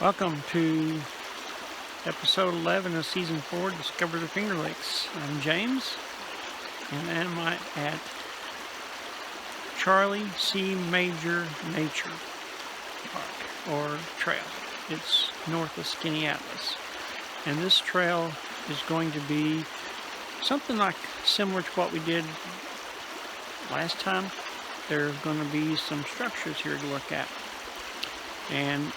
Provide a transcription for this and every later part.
Welcome to episode 11 of season 4, Discover the Finger Lakes. I'm James, and I'm at Charlie C. Major Nature Park, or trail. It's north of Skaneateles. And this trail is going to be something like similar to what we did last time. There's going to be some structures here to look at. And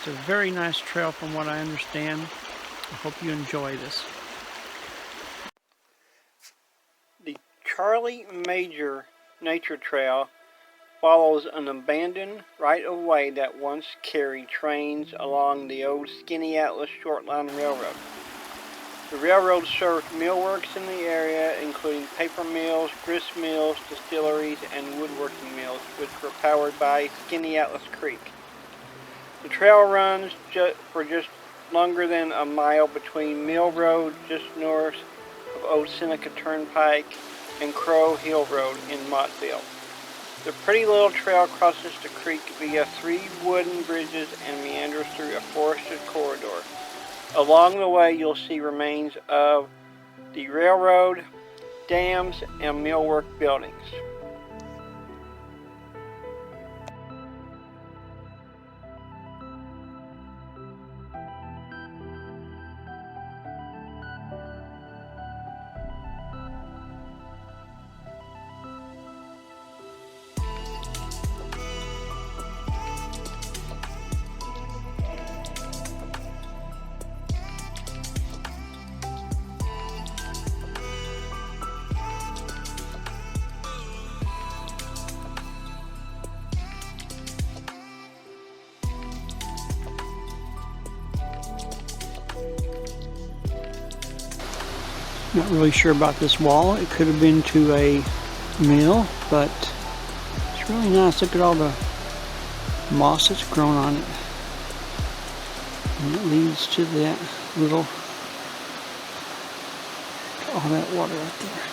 it's a very nice trail from what I understand. I hope you enjoy this. The Charlie Major Nature Trail follows an abandoned right-of-way that once carried trains along the old Skaneateles Short Line Railroad. The railroad served millworks in the area, including paper mills, grist mills, distilleries, and woodworking mills, which were powered by Skaneateles Creek. The trail runs for just longer than a mile between Mill Road, just north of Old Seneca Turnpike, and Crow Hill Road in Mottville. The pretty little trail crosses the creek via 3 wooden bridges and meanders through a forested corridor. Along the way, you'll see remains of the railroad, dams, and millwork buildings. Not really sure about this wall. It could have been to a mill, but it's really nice. Look at all the moss that's grown on it. And it leads to that little, all that water right there.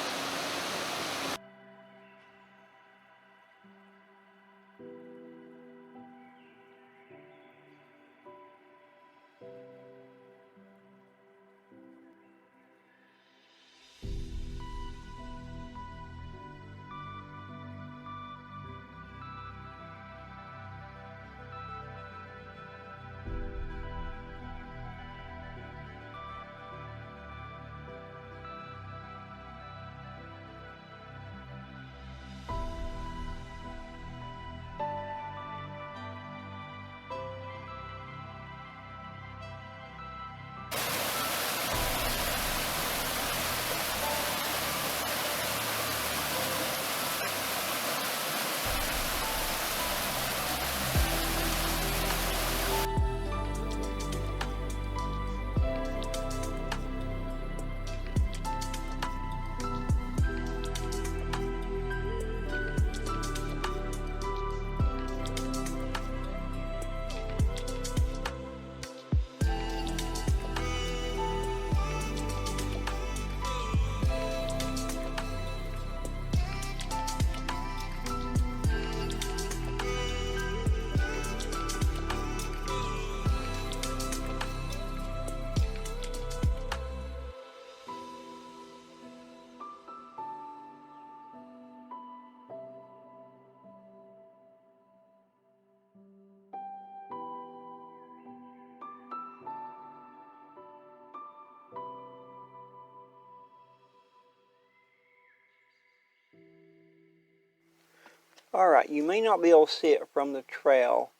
Alright, you may not be able to see it from the trail,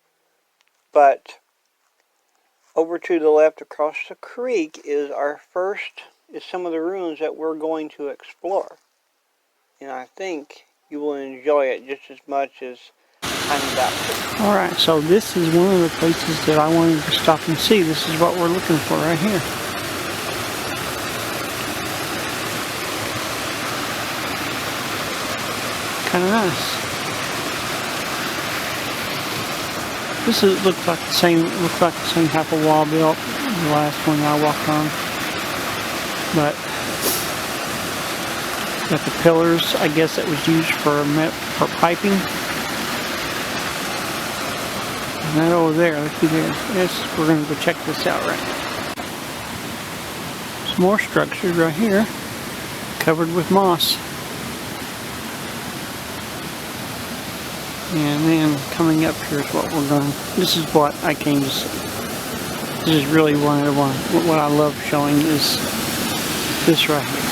but over to the left across the creek is some of the ruins that we're going to explore. And I think you will enjoy it just as much as I'm about to. Alright, so this is one of the places that I wanted to stop and see. This is what we're looking for right here. Kind of nice. This looks like the same type of wall built the last one I walked on, but got the pillars. I guess that was used for piping. That over there, looky there. Yes, we're going to go check this out right now. Some more structures right here, covered with moss. And then coming up here is what we're going. This is what I came to see. This is really what I love showing is this right here.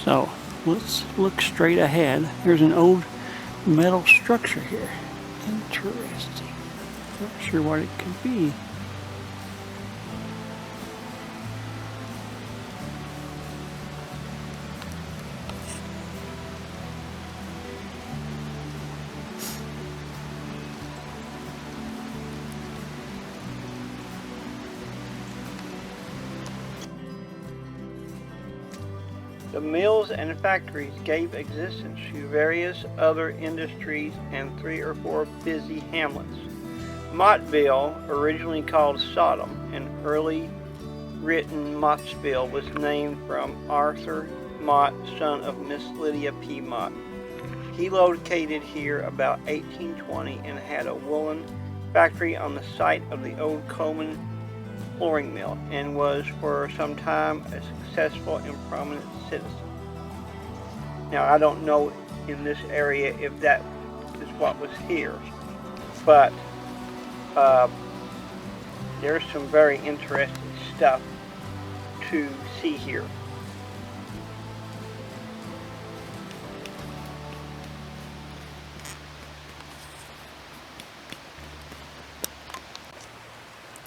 So let's look straight ahead. There's an old metal structure here. Interesting. Not sure what it could be. The mills and factories gave existence to various other industries and 3 or 4 busy hamlets. Mottville, originally called Sodom, an early written Mottsville, was named from Arthur Mott, son of Miss Lydia P. Mott. He located here about 1820 and had a woolen factory on the site of the old Coleman flooring mill, and was for some time a successful and prominent citizen. Now, I don't know in this area if that is what was here, but there's some very interesting stuff to see here.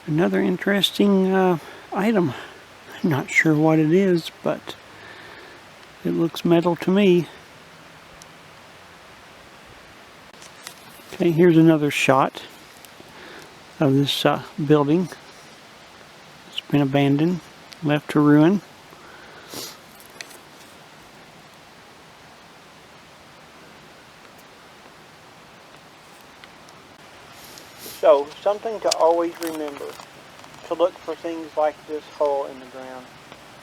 Another interesting item. I'm not sure what it is, but it looks metal to me. Okay, here's another shot of this building. It's been abandoned. left to ruin. So, something to always remember, to look for things like this hole in the ground.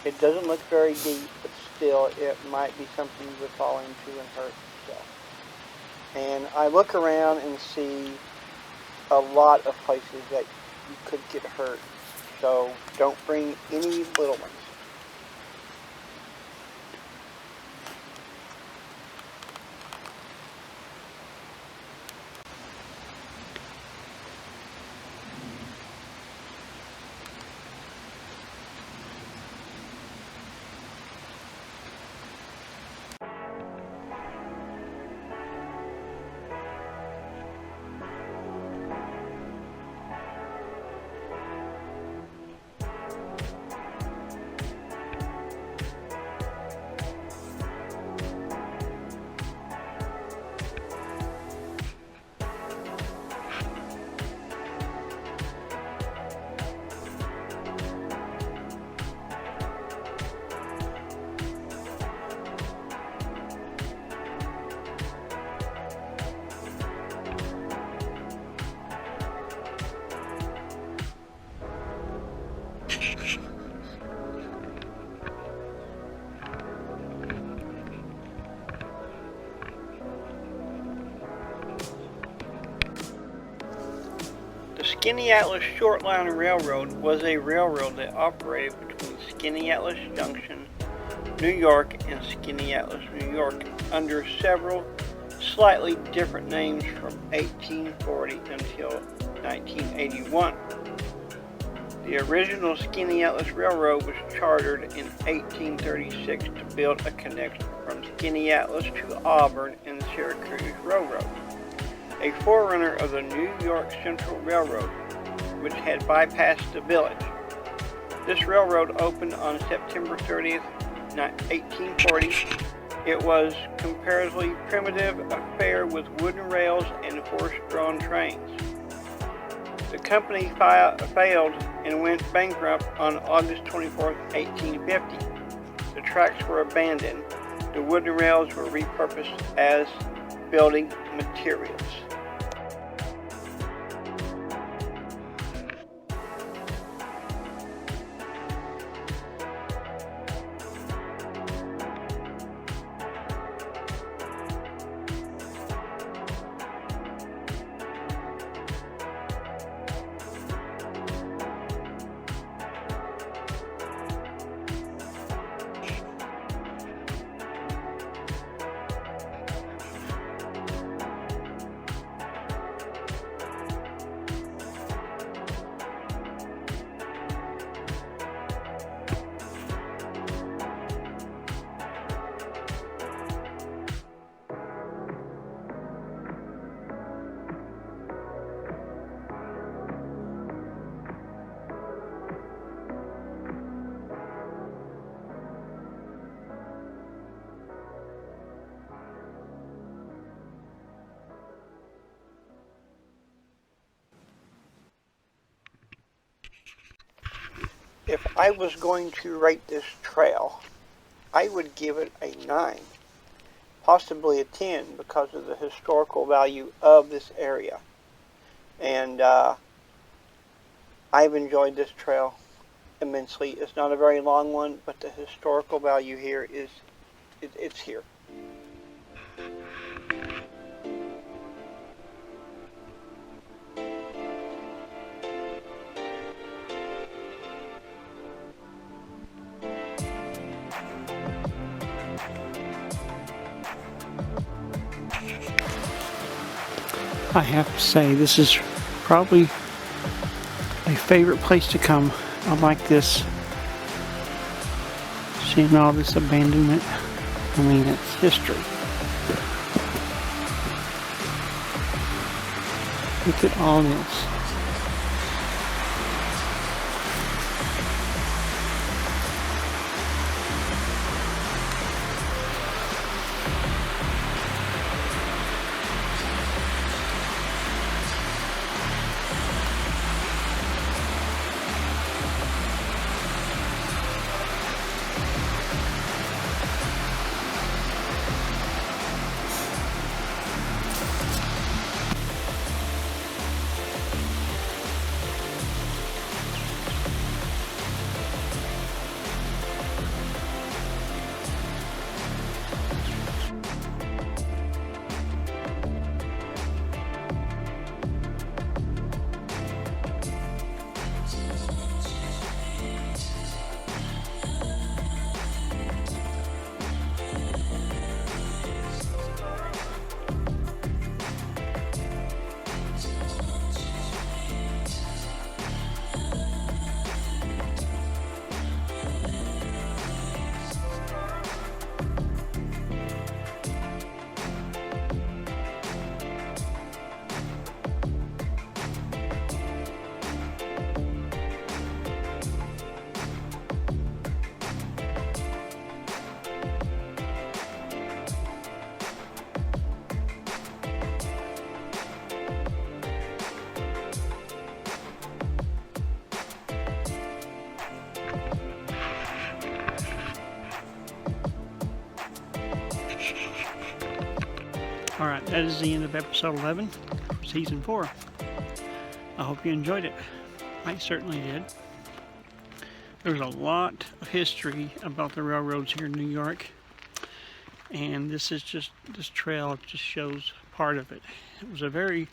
It doesn't look very deep, but still it might be something you would fall into and hurt yourself. And I look around and see a lot of places that you could get hurt. So don't bring any little ones. The Skaneateles Short Line Railroad was a railroad that operated between Skaneateles Junction, New York and Skaneateles, New York under several slightly different names from 1840 until 1981. The original Skaneateles Railroad was chartered in 1836 to build a connection from Skaneateles to Auburn and the Syracuse Railroad, a forerunner of the New York Central Railroad, which had bypassed the village. This railroad opened on September 30th, 1840. It was comparatively primitive affair with wooden rails and horse-drawn trains. The company failed and went bankrupt on August 24, 1850. The tracks were abandoned. The wooden rails were repurposed as building materials. If I was going to rate this trail, I would give it a 9, possibly a 10 because of the historical value of this area. And I've enjoyed this trail immensely. It's not a very long one, but the historical value here it's here. I have to say, this is probably a favorite place to come. I like this, seeing all this abandonment. I mean, it's history. Look at all this. Alright, that is the end of episode 11, season 4. I hope you enjoyed it. I certainly did. There's a lot of history about the railroads here in New York, and this trail just shows part of it. It was a very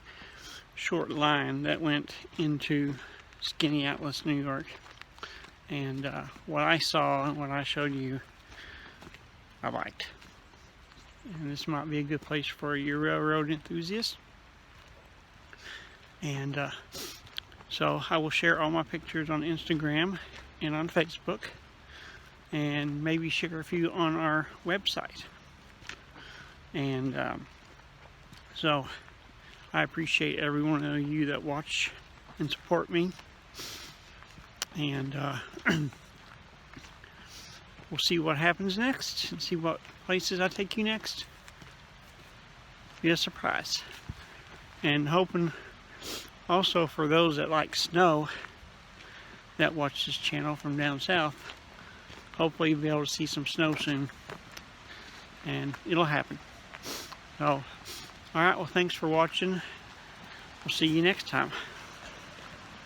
short line that went into Skaneateles, New York, and what I saw and what I showed you, I liked. And this might be a good place for your railroad enthusiast. And so I will share all my pictures on Instagram and on Facebook, and maybe share a few on our website. And so I appreciate every one of you that watch and support me. And we'll see what happens next and see what places I take you next. Be a surprise. And hoping also for those that like snow that watch this channel from down south, hopefully you'll be able to see some snow soon, and it'll happen. So, alright, well, thanks for watching. We'll see you next time.